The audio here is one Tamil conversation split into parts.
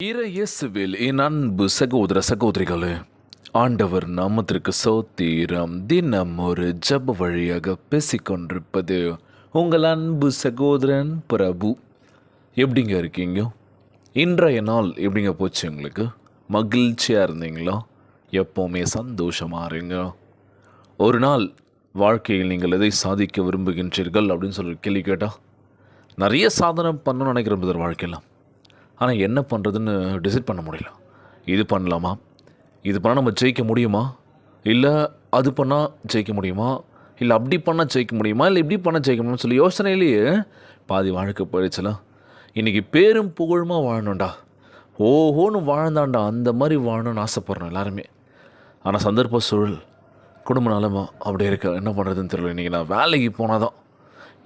இயேசுவில் என் அன்பு சகோதர சகோதரிகளே, ஆண்டவர் நாமத்திற்கு சோத்திரம். தினம் ஒரு ஜப வழியாக பேசிக்கொண்டிருப்பது உங்கள் அன்பு சகோதரன் பிரபு. எப்படிங்க இருக்கீங்க? இன்றைய நாள் எப்படிங்க போச்சு? உங்களுக்கு மகிழ்ச்சியாக இருந்தீங்களா? எப்போவுமே சந்தோஷமாக இருங்க. ஒரு நாள் வாழ்க்கையில் நீங்கள் எதை சாதிக்க விரும்புகின்றீர்கள் அப்படின்னு சொல்லி கேள்வி கேட்டால் நிறைய சாதனை பண்ணணும்னு நினைக்கிற வாழ்க்கையில், ஆனால் என்ன பண்ணுறதுன்னு டிசைட் பண்ண முடியல. இது பண்ணலாமா, இது பண்ணால் நம்ம ஜெயிக்க முடியுமா, இல்லை அது பண்ணால் ஜெயிக்க முடியுமா, இல்லை அப்படி பண்ணால் ஜெயிக்க முடியுமா, இல்லை இப்படி பண்ணால் ஜெயிக்க முடியும்னு சொல்லி யோசனையிலேயே பாதி வாழ்க்கை போயிடுச்சுலாம். இன்றைக்கி பேரும் புகழுமா வாழணும்டா, ஓஹோன்னு வாழ்ந்தாண்டா, அந்த மாதிரி வாழணும்னு ஆசைப்பட்றோம் எல்லாருமே. ஆனால் சந்தர்ப்ப சூழல், குடும்ப நிலமா அப்படி இருக்க, என்ன பண்ணுறதுன்னு தெரியல. இன்றைக்கி நான் வேலைக்கு போனால் தான்,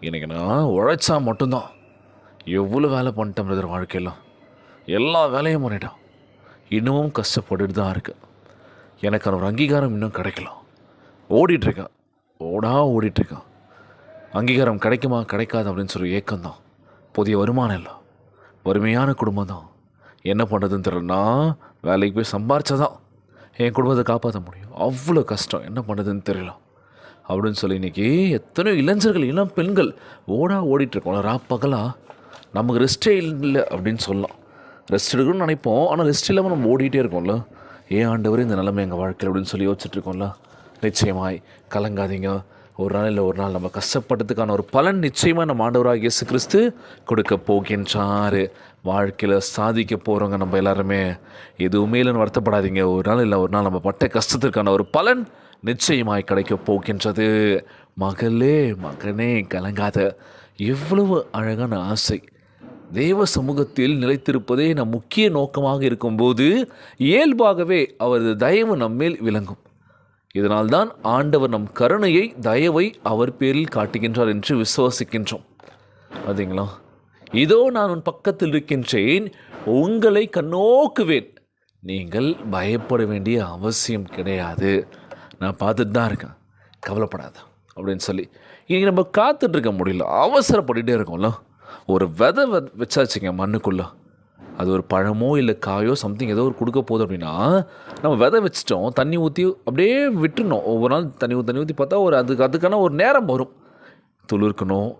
இன்றைக்கி நான் உழைச்சா மட்டும்தான். எவ்வளோ வேலை பண்ணிட்டேன் பிரதர், வாழ்க்கையெல்லாம் எல்லா வேலையும் பண்ணிட்டான். இன்னமும் கஷ்டப்பட்டுட்டு தான் இருக்கு. எனக்கான ஒரு அங்கீகாரம் இன்னும் கிடைக்கலாம். ஓடிட்டுருக்கேன், ஓடிட்டுருக்கேன். அங்கீகாரம் கிடைக்குமா கிடைக்காது அப்படின்னு சொல்லி ஏக்கம்தான். புதிய வருமானம் இல்லை, வறுமையான குடும்பம் தான். என்ன பண்ணுறதுன்னு தெரியலனா வேலைக்கு போய் சம்பாரிச்சாதான் என் குடும்பத்தை காப்பாற்ற முடியும். அவ்வளோ கஷ்டம், என்ன பண்ணுறதுன்னு தெரியல அப்படின்னு சொல்லி இன்றைக்கி எத்தனையோ இளைஞர்கள், இளம் பெண்கள் ஓடிட்டுருக்கோம். பகலாக நமக்கு ரெஸ்டே இல்லை அப்படின்னு சொல்லலாம். ரெஸ்ட் எடுக்கணும்னு நினைப்போம், ஆனால் ரெஸ்ட் இல்லாமல் நம்ம ஓடிட்டே இருக்கோம்ல. ஏன் ஆண்டவர் இந்த நிலைமை எங்கள் வாழ்க்கையில் அப்படின்னு சொல்லி யோசிச்சுட்ருக்கோம்ல. நிச்சயமாய் கலங்காதீங்க. ஒரு நாள் இல்லை ஒரு நாள் நம்ம கஷ்டப்பட்டதுக்கான ஒரு பலன் நிச்சயமாக நம்ம ஆண்டவராக இயேசு கிறிஸ்து கொடுக்க போகின்றார். வாழ்க்கையில் சாதிக்க போகிறவங்க நம்ம எல்லாருமே எதுவுமே இல்லைன்னு வருத்தப்படாதீங்க. ஒரு நாள் இல்லை ஒரு நாள் நம்ம பட்ட கஷ்டத்திற்கான ஒரு பலன் நிச்சயமாய் கிடைக்க போகின்றது. மகளே மகனே கலங்காத. எவ்வளவு அழகான ஆசை! தேவ சமூகத்தில் நிலைத்திருப்பதே நம் முக்கிய நோக்கமாக இருக்கும்போது இயல்பாகவே அவரது தயவு நம்மேல் விளங்கும். இதனால்தான் ஆண்டவர் நம் கருணையை, தயவை அவர் பேரில் காட்டுகின்றார் என்று விசுவாசிக்கின்றோம். பார்த்தீங்களா? இதோ நான் உன் பக்கத்தில் இருக்கின்றேன், உங்களை கண்ணோக்குவேன், நீங்கள் பயப்பட வேண்டிய அவசியம் கிடையாது, நான் பார்த்துட்டு தான் இருக்கேன், கவலைப்படாத அப்படின்னு சொல்லி இன்றைக்கி நம்ம காத்துட்ருக்க முடியல, அவசரப்பட்டுகிட்டே இருக்கோம்ல. ஒரு விதை வச்சாச்சுங்க மண்ணுக்குள்ளே, அது ஒரு பழமோ இல்லை காயோ சம்திங் ஏதோ ஒரு கொடுக்க போகுது அப்படின்னா நம்ம விதை வச்சிட்டோம், தண்ணி ஊற்றி அப்படியே விட்டுருணும். ஒவ்வொரு நாள் தண்ணி ஊற்றி பார்த்தா ஒரு அதுக்கான ஒரு நேரம் வரும். துளிர்க்கணும்,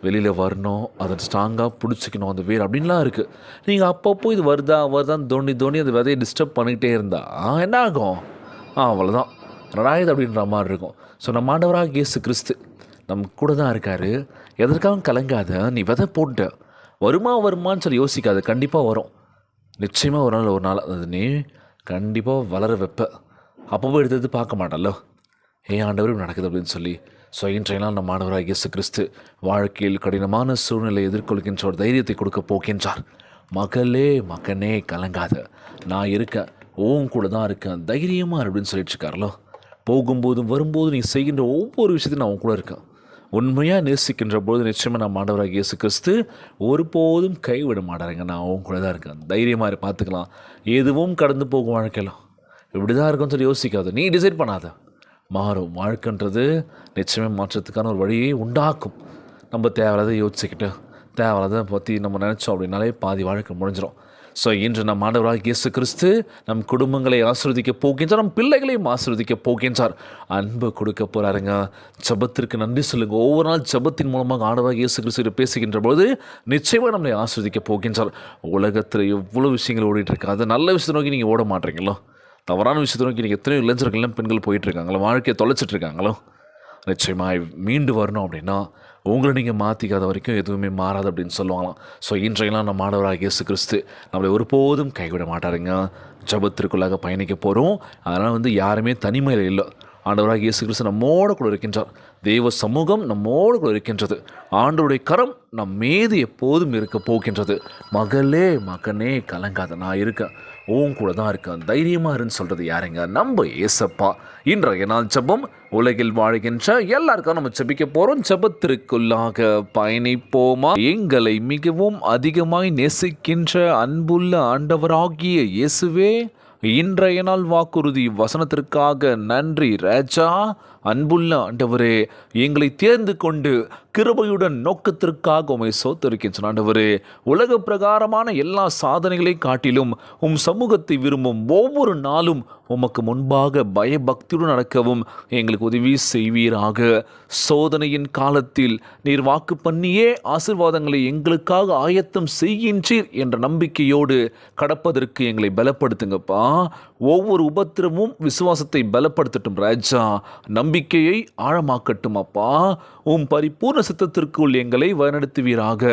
வெளியில் வரணும், அதை ஸ்ட்ராங்காக பிடிச்சிக்கணும் அந்த வேர் அப்படின்லாம் இருக்குது. நீங்கள் அப்பப்போ இது வருதான்னு தோண்டி அந்த விதையை டிஸ்டர்ப் பண்ணிக்கிட்டே இருந்தால் என்ன ஆகும்? அவ்வளோதான், ரெடாயுது அப்படின்ற மாதிரி இருக்கும். ஸோ நம்ம ஆண்டவராக இயேசு கிறிஸ்து நம்ம கூட தான் இருக்கார். எதற்காகவும் கலங்காத, நீ விதை போட்ட வருமானு சொல்லி யோசிக்காது, கண்டிப்பாக வரும். நிச்சயமாக ஒரு நாள் அது நீ கண்டிப்பாக வளர வைப்ப. அப்பப்போ எடுத்து பார்க்க மாட்டல்ல, ஏன் ஆண்டவரும் நடக்குது அப்படின்னு சொல்லி. ஸோ இன்றைய நாள் நம்ம ஆண்டவராக இயேசு கிறிஸ்து வாழ்க்கையில் கடினமான சூழ்நிலை எதிர்கொள்கின்ற ஒரு தைரியத்தை கொடுக்க போகின்றார். மகளே மகனே கலங்காத, நான் இருக்கேன், உன் கூட தான் இருக்கேன், தைரியமாக அப்படின்னு சொல்லிட்டு இருக்காரല്ലോ. போகும்போதும் வரும்போதும் நீ செய்கின்ற ஒவ்வொரு விஷயத்தையும் நான் உன் கூட இருக்கேன். உண்மையாக நேசிக்கின்ற போது நிச்சயமாக நான் ஆண்டவராக இயேசு கிறிஸ்து ஒருபோதும் கைவிட மாட்டாருங்க. நான் அவங்க கூட தான் இருக்கேன், தைரியமாக பார்த்துக்கலாம். எதுவும் கடந்து போகும் வாழ்க்கையெல்லாம் இப்படி தான் இருக்குன்னு சொல்லி யோசிக்காது, நீ டிசைட் பண்ணாத. மாறும் வாழ்க்கைன்றது நிச்சயமாக மாற்றத்துக்கான ஒரு வழியை உண்டாக்கும். நம்ம தேவையில்லாத யோசிச்சுக்கிட்டு தேவையில்லாத பற்றி நம்ம நினச்சோம் அப்படின்னாலே பாதி வாழ்க்கை முடிஞ்சிடும். ஸோ இன்று நம் ஆண்டவராக இயேசு கிறிஸ்து நம் குடும்பங்களை ஆசீர்வதிக்க போகின்றார், நம் பிள்ளைகளையும் ஆசீர்வதிக்க போகின்றார், அன்பு கொடுக்க போகிறாருங்க. ஜபத்திற்கு நன்றி சொல்லுங்கள். ஒவ்வொரு நாள் ஜபத்தின் மூலமாக ஆண்டவராக இயேசு கிறிஸ்து பேசுகின்ற பொழுது நிச்சயமாக நம்மளை ஆசீர்வதிக்க போகின்றார். உலகத்தில் எவ்வளோ விஷயங்கள் ஓடிட்டுருக்கு, அது நல்ல விஷயத்தை நோக்கி நீங்கள் ஓட மாட்டீங்களோ, தவறான விஷயத்தை நோக்கி நீங்கள் எத்தனையோ இளைஞர்கள்லாம் பெண்கள் போயிட்டுருக்காங்களோ, வாழ்க்கையை தொலைச்சிட்ருக்காங்களோ. நிச்சயமாக மீண்டு வரணும் அப்படின்னா உங்களை நீங்கள் மாற்றிக்காத வரைக்கும் எதுவுமே மாறாது அப்படின்னு சொல்லுவாங்களாம். ஸோ இன்றையெல்லாம் நம்ம ஆண்டவராக இயேசு கிறிஸ்து நம்மளை ஒருபோதும் கைவிட மாட்டாருங்க. ஜபத்திற்குள்ளாக பயணிக்க போகிறோம். அதனால் யாருமே தனிமையில் இல்லை. ஆண்டவராக இயேசு கிறிஸ்து நம்மோடு கூட இருக்கின்றார். தெய்வ சமூகம் நம்மோடு கூட இருக்கின்றது. ஆண்டவருடைய கரம் நம் மீது எப்போதும் இருக்க போகின்றது. மகளே மகனே கலங்காத, நான் இருக்கேன், உன் கூட தான் இருக்கேன், தைரியமாக இருன்னு சொல்கிறது யாருங்க? நம்ம ஏசப்பா. இன்றைய நாள் ஜபம், உலகில் வாழ்கின்ற எல்லாருக்கும் நம்ம ஜபிக்க போகிறோம். ஜபத்திற்குள்ளாக பயணிப்போமா? எங்களை மிகவும் அதிகமாய் நேசிக்கின்ற அன்புள்ள ஆண்டவராகிய இயேசுவே, இன்றைய நாள் வாக்குறுதி வசனத்திற்காக நன்றி ராஜா. அன்புள்ள ஆண்டவரே, எங்களை தேர்ந்து கொண்டு கிருபையுடன் நோக்கத்திற்காக உம்மை சோத்தரிக்கின்றன ஆண்டவரே. உலக பிரகாரமான எல்லா சாதனைகளை காட்டிலும் சமூகத்தை விரும்பும் ஒவ்வொரு நாளும் உமக்கு முன்பாக பயபக்தியுடன் நடக்கவும் எங்களுக்கு உதவி செய்வீராக. சோதனையின் காலத்தில் நீர் வாக்கு பண்ணியே ஆசீர்வாதங்களை எங்களுக்காக ஆயத்தம் செய்கின்றீர் என்ற நம்பிக்கையோடு கடப்பதற்கு எங்களை பலப்படுத்துங்கப்பா. ஒவ்வொரு உபத்திரமும் விசுவாசத்தை பலப்படுத்தட்டும் ராஜா. நம்பிக்கையை ஆழமாக்கட்டும் அப்பா. பரிபூர்ண சித்தத்திற்குள் எங்களை வழிநடத்துவீராக.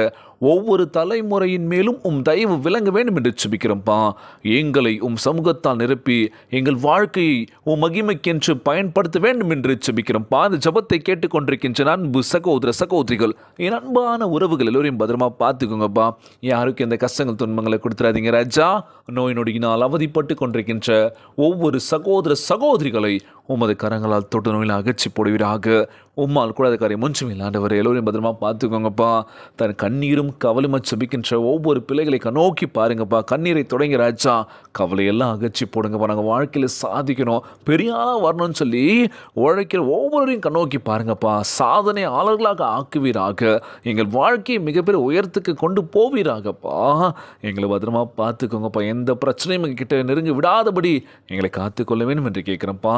ஒவ்வொரு தலைமுறையின் மேலும் தயவு விளங்க வேண்டும் என்று செபிக்கிறோம்ப்பா. எங்களை சமூகத்தால் நிரப்பி எங்கள் வாழ்க்கையை மகிமைக்கென்று பயன்படுத்த வேண்டும் என்று செபிக்கிறோம்ப்பா. அந்த ஜபத்தை கேட்டுக்கொண்டிருக்கின்ற அன்பு சகோதர சகோதரிகள், என் அன்பான உறவுகள் எல்லோரையும் பத்திரமா பார்த்துக்கோங்கப்பா. யாருக்கும் எந்த கஷ்டங்கள் துன்பங்களை கொடுத்துறாதீங்க ராஜா. நோய் நொடியினால் அவதிப்பட்டு கொண்டிருக்கின்ற ஒவ்வொரு சகோதர சகோதரிகளை உமது கரங்களால் தொட்டு நோயில் அகற்றி போடுவீராக. உம்மால் கூடாத காரியம் ஒன்றும் இல்லாண்டவர் எல்லோரையும் பத்திரமா பார்த்துக்கோங்கப்பா. தன் கண்ணீரும் கவலையுமா செபிக்கின்ற ஒவ்வொரு பிள்ளைகளை நோக்கி பாருங்கப்பா. கண்ணீரை தொடங்கி ராஜா, கவலையெல்லாம் அகற்றி போடுங்கப்பா. நாங்கள் வாழ்க்கையில் சாதிக்கணும், பெரிய வரணும்னு சொல்லி உழைக்கிற ஒவ்வொருவரையும் கண்ணோக்கி பாருங்கப்பா. சாதனை ஆளர்களாக ஆக்குவீராக. எங்கள் வாழ்க்கையை மிகப்பெரிய உயரத்துக்கு கொண்டு போவீராகப்பா. எங்களை பத்திரமா பார்த்துக்கோங்கப்பா. எந்த பிரச்சனையும் எங்ககிட்ட நெருங்கி விடாதபடி எங்களை காத்துக்கொள்ள வேண்டும் என்று கேட்குறேன்ப்பா.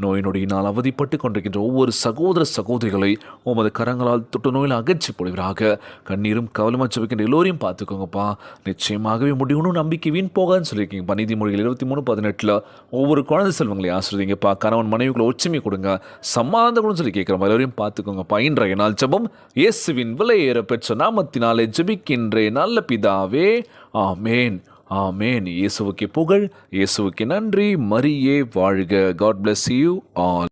நோய் நொடியினால் அவதிப்பட்டு கொண்டிருக்கின்ற ஒவ்வொரு சகோதர சகோதரிகளை உமது கரங்களால் தொட்டு நோயில் அகற்றி போடுவீராக. கண்ணீரும் கவலைமா செபிக்கின்ற எல்லோரையும் பார்த்துக்கோங்கப்பா. நிச்சயமாகவே முடியணும், நம்பிக்கை வீண் போகாதுன்னு சொல்லியிருக்கீங்கப்பா. நீதிமொழிகள் 23:18 ஒவ்வொரு குழந்தை செல்வங்களை ஆசிரியங்கப்பா. கணவன் மனைவிக்குள்ள ஒற்றுமை கொடுங்க, சமாதானம் சொல்லி கேட்குறப்பா. எல்லோரையும் பார்த்துக்கோங்கப்பா. இன்றைய நாள் ஜெபம் இயேசுவின் விலையேற பெற்ற நாமத்தினாலே ஜெபிக்கின்றேன் நல்ல பிதாவே, ஆமேன் ஆமேன். இயேசுவுக்கு புகழ், இயேசுவுக்கு நன்றி. மரியே வாழ்க. God bless you all.